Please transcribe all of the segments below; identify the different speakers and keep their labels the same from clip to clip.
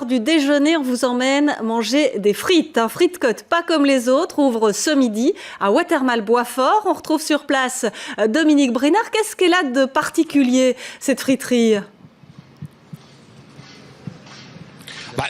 Speaker 1: du déjeuner, on vous emmène manger des frites. Un frite-côte pas comme les autres ouvre ce midi à Watermal-Boisfort. On retrouve sur place Dominique Brinard. Qu'est-ce qu'elle a de particulier, cette friterie ?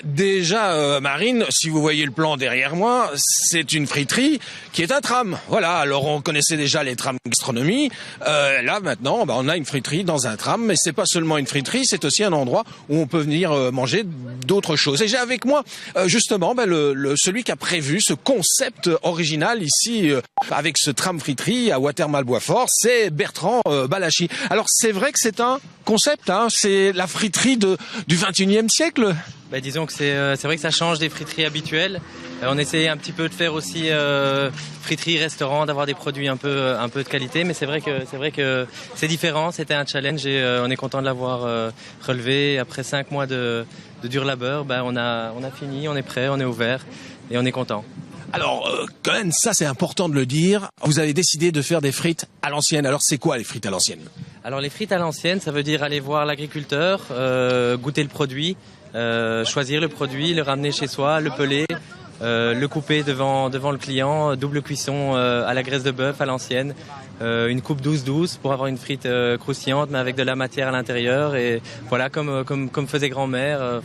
Speaker 2: Déjà, Marine, si vous voyez le plan derrière moi, c'est une friterie qui est un tram. Voilà, alors on connaissait déjà les trams gastronomie. Là, maintenant, on a une friterie dans un tram, mais c'est pas seulement une friterie, c'est aussi un endroit où on peut venir manger d'autres choses. Et j'ai avec moi, justement, celui qui a prévu ce concept original ici, avec ce tram friterie à Watermal-Boisfort, c'est Bertrand Balachi. Alors, c'est vrai que c'est un concept, hein, c'est la friterie du 21e siècle.
Speaker 3: Disons que c'est vrai que ça change des friteries habituelles. On essayait un petit peu de faire aussi friterie, restaurant, d'avoir des produits un peu de qualité, mais c'est vrai que c'est différent. C'était un challenge et on est content de l'avoir relevé. Après 5 mois de dur labeur, on a fini, on est prêt, on est ouvert et on est content.
Speaker 2: Alors, quand même, ça c'est important de le dire. Vous avez décidé de faire des frites à l'ancienne. Alors, c'est quoi les frites à l'ancienne ?
Speaker 3: Alors, les frites à l'ancienne, ça veut dire aller voir l'agriculteur, goûter le produit. Choisir le produit, le ramener chez soi, le peler, le couper devant le client, double cuisson à la graisse de bœuf à l'ancienne, une coupe 12-12 pour avoir une frite croustillante mais avec de la matière à l'intérieur et voilà comme faisait grand-mère,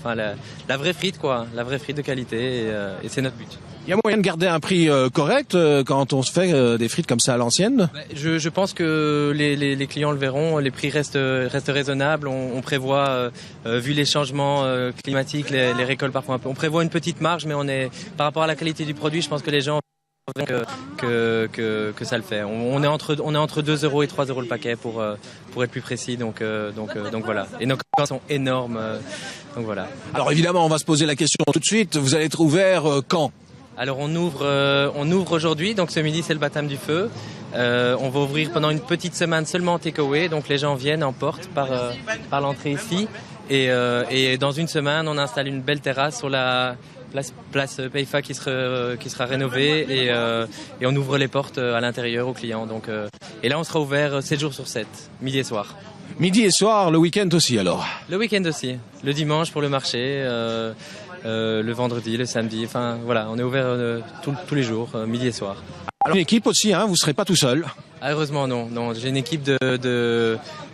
Speaker 3: la vraie frite quoi, la vraie frite de qualité et c'est notre but.
Speaker 2: Il y a moyen de garder un prix correct quand on se fait des frites comme ça à l'ancienne ?
Speaker 3: Je pense que les clients le verront, les prix restent raisonnables. On prévoit, vu les changements climatiques, les récoltes parfois un peu, on prévoit une petite marge, mais par rapport à la qualité du produit, je pense que les gens que ça le fait. On est entre 2 € et 3 € le paquet pour être plus précis. Donc voilà. Et nos clients sont énormes. Donc voilà.
Speaker 2: Alors évidemment, on va se poser la question tout de suite. Vous allez être ouvert quand ?
Speaker 3: Alors on ouvre aujourd'hui, donc ce midi c'est le baptême du feu. On va ouvrir pendant une petite semaine seulement en takeaway, donc les gens viennent, emportent par l'entrée ici. Et dans une semaine, on installe une belle terrasse sur la place Payfa qui sera rénovée et on ouvre les portes à l'intérieur aux clients. Donc, et là on sera ouvert 7 jours sur 7, midi et soir.
Speaker 2: Midi et soir, le week-end aussi alors ?
Speaker 3: Le week-end aussi, le dimanche pour le marché. Le vendredi, le samedi, enfin voilà, on est ouvert tous les jours, midi et soir.
Speaker 2: Alors une équipe aussi, hein, vous ne serez pas tout seul ?
Speaker 3: Heureusement non, j'ai une équipe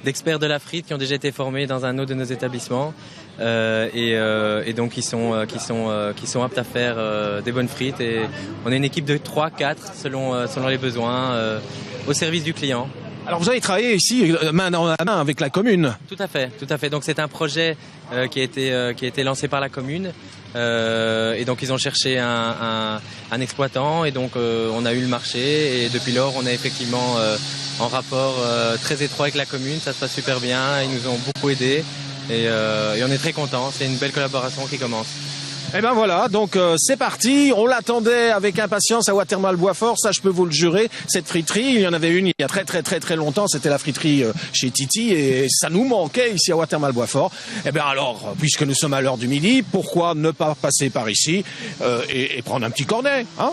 Speaker 3: d'experts de la frite qui ont déjà été formés dans un autre de nos établissements et donc qui sont aptes à faire des bonnes frites et on est une équipe de 3-4 selon les besoins au service du client.
Speaker 2: Alors vous avez travaillé ici main dans la main avec la commune.
Speaker 3: Tout à fait. Donc c'est un projet qui a été lancé par la commune et donc ils ont cherché un exploitant et donc on a eu le marché et depuis lors on est effectivement en rapport très étroit avec la commune. Ça se passe super bien, ils nous ont beaucoup aidés et on est très contents. C'est une belle collaboration qui commence.
Speaker 2: Et ben voilà, donc c'est parti, on l'attendait avec impatience à Watermal-Boisfort, ça je peux vous le jurer, cette friterie, il y en avait une il y a très longtemps, c'était la friterie chez Titi et ça nous manquait ici à Watermal-Boisfort. Et bien alors, puisque nous sommes à l'heure du midi, pourquoi ne pas passer par ici et prendre un petit cornet, hein ?